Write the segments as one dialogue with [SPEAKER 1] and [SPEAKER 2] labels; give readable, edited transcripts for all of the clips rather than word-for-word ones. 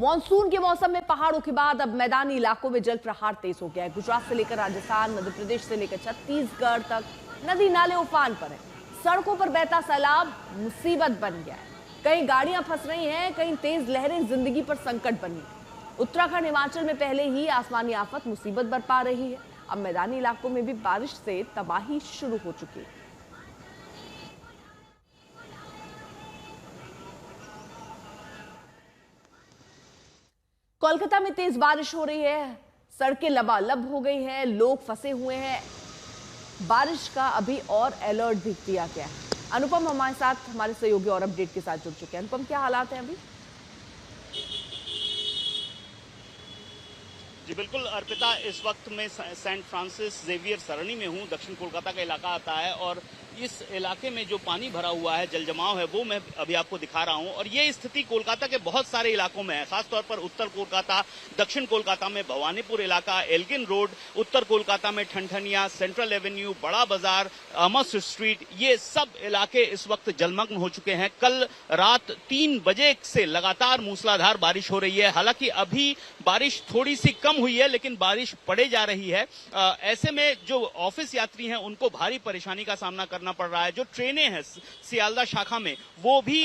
[SPEAKER 1] Monsoon के मौसम में पहाड़ों के बाद अब मैदानी इलाकों में जल प्रवाह तेज हो गया है। गुजरात से लेकर राजस्थान, मध्य प्रदेश से लेकर छत्तीसगढ़ तक नदी नाले उफान पर है। सड़कों पर बहता सैलाब मुसीबत बन गया है। कहीं गाड़ियां फंस रही हैं, कहीं तेज लहरें जिंदगी पर संकट बनी है। उत्तराखंड, हिमाचल में पहले ही आसमानी आफत मुसीबत बरपा रही है। अब मैदानी इलाकों में भी बारिश से तबाही शुरू हो चुकी है। कोलकाता में तेज बारिश हो रही है, सड़कें लबालब हो गई हैं, लोग फंसे हुए हैं। बारिश का अभी और अलर्ट भी दिया गया है। अनुपम हमारे साथ, हमारे सहयोगी और अपडेट के साथ जुड़ चुके हैं। अनुपम, क्या हालात हैं अभी?
[SPEAKER 2] जी बिल्कुल अर्पिता, इस वक्त मैं सेंट फ्रांसिस जेवियर सरणी में हूँ। दक्षिण कोलकाता का इलाका आता है और इस इलाके में जो पानी भरा हुआ है, जल जमाव है, वो मैं अभी आपको दिखा रहा हूँ। और ये स्थिति कोलकाता के बहुत सारे इलाकों में है, खासतौर पर उत्तर कोलकाता, दक्षिण कोलकाता में भवानीपुर इलाका, एल्गिन रोड, उत्तर कोलकाता में ठनठनिया, सेंट्रल एवेन्यू, बड़ा बाजार, अमस स्ट्रीट, ये सब इलाके इस वक्त जलमग्न हो चुके हैं। कल रात 3 बजे से लगातार मूसलाधार बारिश हो रही है। हालांकि अभी बारिश थोड़ी सी कम हुई है, लेकिन बारिश पड़े जा रही है। ऐसे में जो ऑफिस यात्री हैं उनको भारी परेशानी का सामना करना पड़ रहा है। जो ट्रेनें हैं सियालदा शाखा में, वो भी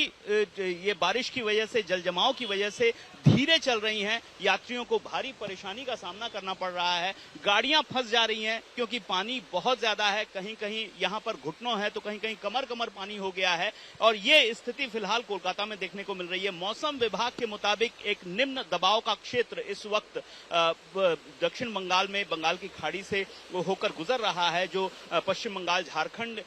[SPEAKER 2] ये बारिश की वजह से, जल जमाव की वजह से धीरे चल रही हैं। यात्रियों को भारी परेशानी का सामना करना पड़ रहा है। गाड़ियां फंस जा रही हैं क्योंकि पानी बहुत ज्यादा है। कहीं कहीं यहां पर घुटनों है तो कहीं कहीं कमर कमर पानी हो गया है। और ये स्थिति फिलहाल कोलकाता में देखने को मिल रही है। मौसम विभाग के मुताबिक एक निम्न दबाव का क्षेत्र इस वक्त दक्षिण बंगाल में, बंगाल की खाड़ी से होकर गुजर रहा है, जो पश्चिम बंगाल, झारखंड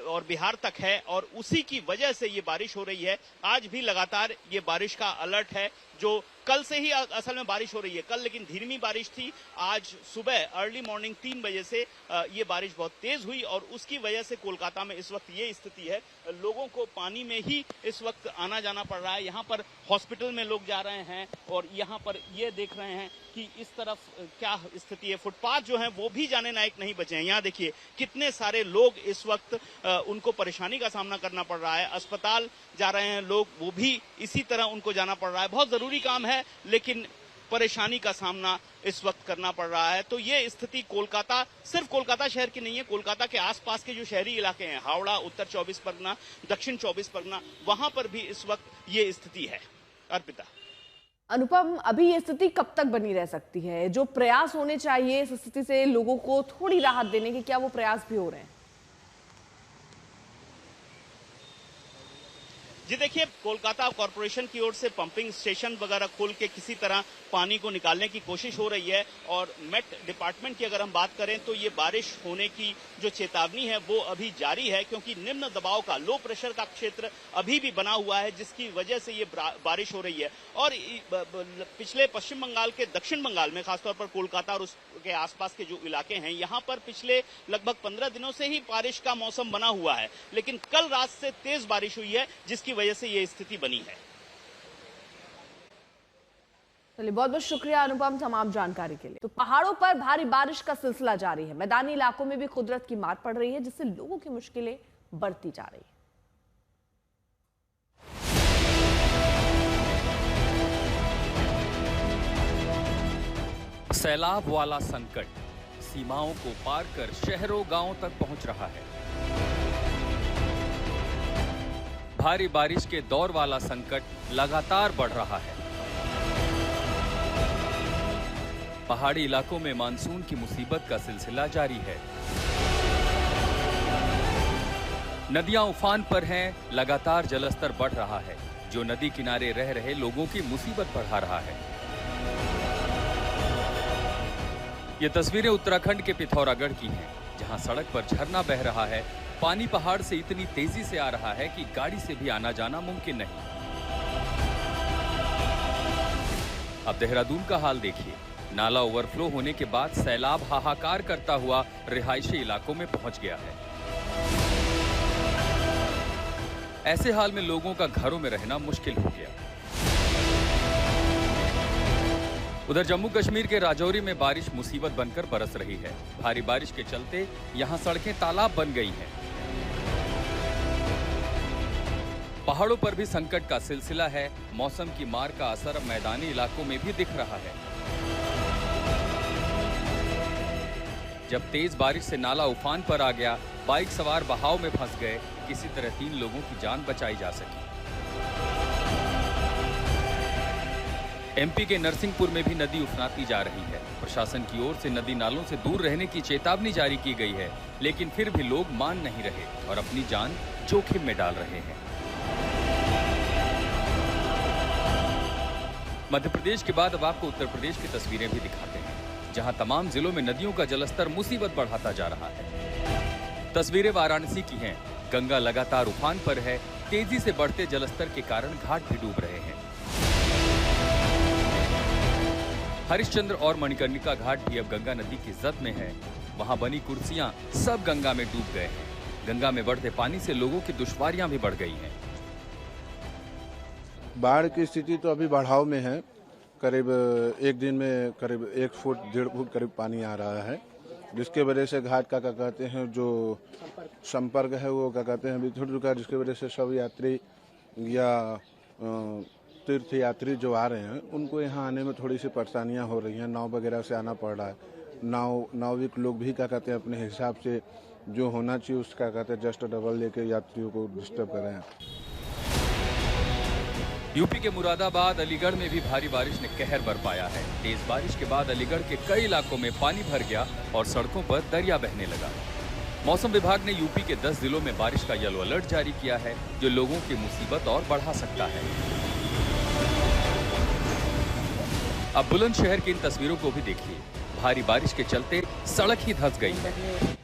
[SPEAKER 2] और बिहार तक है। और उसी की वजह से ये बारिश हो रही है। आज भी लगातार ये बारिश का अलर्ट है। जो कल से ही असल में बारिश हो रही है, कल लेकिन धीमी बारिश थी। आज सुबह अर्ली मॉर्निंग 3 बजे से ये बारिश बहुत तेज हुई और उसकी वजह से कोलकाता में इस वक्त ये स्थिति है। लोगों को पानी में ही इस वक्त आना जाना पड़ रहा है। यहाँ पर हॉस्पिटल में लोग जा रहे हैं और यहाँ पर ये देख रहे हैं कि इस तरफ क्या स्थिति है। फुटपाथ जो है वो भी जाने लायक नहीं बचे हैं। यहाँ देखिए कितने सारे लोग इस वक्त उनको परेशानी का सामना करना पड़ रहा है। अस्पताल जा रहे हैं लोग, वो भी इसी तरह उनको जाना पड़ रहा है। बहुत जरूरी काम है लेकिन परेशानी का सामना इस वक्त करना पड़ रहा है। तो ये स्थिति कोलकाता, सिर्फ कोलकाता शहर की नहीं है, कोलकाता के आसपास के जो शहरी इलाके हैं, हावड़ा, उत्तर 24 परगना, दक्षिण 24 परगना, वहां पर भी इस वक्त ये स्थिति है। अर्पिता।
[SPEAKER 1] अनुपम, अभी ये स्थिति कब तक बनी रह सकती है? जो प्रयास होने चाहिए इस स्थिति से लोगों को थोड़ी राहत देने के, क्या वो प्रयास भी हो रहे हैं?
[SPEAKER 2] जी देखिए, कोलकाता कॉर्पोरेशन की ओर से पंपिंग स्टेशन वगैरह खोल के किसी तरह पानी को निकालने की कोशिश हो रही है। और मेट डिपार्टमेंट की अगर हम बात करें तो ये बारिश होने की जो चेतावनी है वो अभी जारी है, क्योंकि निम्न दबाव का, लो प्रेशर का क्षेत्र अभी भी बना हुआ है, जिसकी वजह से ये बारिश हो रही है। और पिछले पश्चिम बंगाल के दक्षिण बंगाल में, खासतौर पर कोलकाता और उसके आसपास के जो इलाके हैं, यहाँ पर पिछले लगभग 15 दिनों से ही बारिश का मौसम बना हुआ है। लेकिन कल रात से तेज बारिश हुई है, जिसकी वजह से ये स्थिति बनी है।
[SPEAKER 1] चलिए, बहुत बहुत शुक्रिया अनुपम तमाम जानकारी के लिए। तो पहाड़ों पर भारी बारिश का सिलसिला जारी है। मैदानी इलाकों में भी कुदरत की मार पड़ रही है, जिससे लोगों की मुश्किलें बढ़ती जा रही है।
[SPEAKER 3] सैलाब वाला संकट सीमाओं को पार कर शहरों गांवों तक पहुंच रहा है। भारी बारिश के दौर वाला संकट लगातार बढ़ रहा है। पहाड़ी इलाकों में मानसून की मुसीबत का सिलसिला जारी है। नदियां उफान पर हैं, लगातार जलस्तर बढ़ रहा है, जो नदी किनारे रह रहे लोगों की मुसीबत बढ़ा रहा है। ये तस्वीरें उत्तराखंड के पिथौरागढ़ की हैं, जहां सड़क पर झरना बह रहा है। पानी पहाड़ से इतनी तेजी से आ रहा है कि गाड़ी से भी आना जाना मुमकिन नहीं। अब देहरादून का हाल देखिए। नाला ओवरफ्लो होने के बाद सैलाब हाहाकार करता हुआ रिहायशी इलाकों में पहुंच गया है। ऐसे हाल में लोगों का घरों में रहना मुश्किल हो गया। उधर जम्मू कश्मीर के राजौरी में बारिश मुसीबत बनकर बरस रही है। भारी बारिश के चलते यहां सड़कें तालाब बन गई हैं। पहाड़ों पर भी संकट का सिलसिला है। मौसम की मार का असर अब मैदानी इलाकों में भी दिख रहा है। जब तेज बारिश से नाला उफान पर आ गया, बाइक सवार बहाव में फंस गए। किसी तरह 3 लोगों की जान बचाई जा सकी। एमपी के नरसिंहपुर में भी नदी उफनाती जा रही है। प्रशासन की ओर से नदी नालों से दूर रहने की चेतावनी जारी की गई है, लेकिन फिर भी लोग मान नहीं रहे और अपनी जान जोखिम में डाल रहे हैं। मध्य प्रदेश के बाद अब आपको उत्तर प्रदेश की तस्वीरें भी दिखाते हैं, जहां तमाम जिलों में नदियों का जलस्तर मुसीबत बढ़ाता जा रहा है। तस्वीरें वाराणसी की हैं। गंगा लगातार उफान पर है। तेजी से बढ़ते जलस्तर के कारण घाट भी डूब रहे हैं। हरिश्चंद्र और मणिकर्णिका घाट भी अब गंगा नदी की जद में है। वहां बनी कुर्सियां सब गंगा में डूब गए हैं। गंगा में बढ़ते पानी से लोगों की दुश्वारियां भी बढ़ गई हैं।
[SPEAKER 4] बाढ़ की स्थिति तो अभी बढ़ाव में है। करीब एक दिन में करीब 1 फुट 1.5 फुट करीब पानी आ रहा है, जिसके वजह से घाट का क्या कहते हैं जो संपर्क है वो क्या कहते हैं अभी छूट चुका है, जिसकी वजह से सब यात्री या तीर्थ यात्री जो आ रहे हैं उनको यहाँ आने में थोड़ी सी परेशानियाँ हो रही हैं। नाव वगैरह से आना पड़ रहा है। नाविक लोग भी क्या कहते हैं अपने हिसाब से जो होना चाहिए उसका कहते हैं जस्ट डबल लेके यात्रियों को डिस्टर्ब कर रहे हैं।
[SPEAKER 3] यूपी के मुरादाबाद, अलीगढ़ में भी भारी बारिश ने कहर बरपाया है। तेज बारिश के बाद अलीगढ़ के कई इलाकों में पानी भर गया और सड़कों पर दरिया बहने लगा। मौसम विभाग ने यूपी के 10 जिलों में बारिश का येलो अलर्ट जारी किया है, जो लोगों की मुसीबत और बढ़ा सकता है। अब बुलंदशहर की इन तस्वीरों को भी देखिए। भारी बारिश के चलते सड़क ही धंस गई है।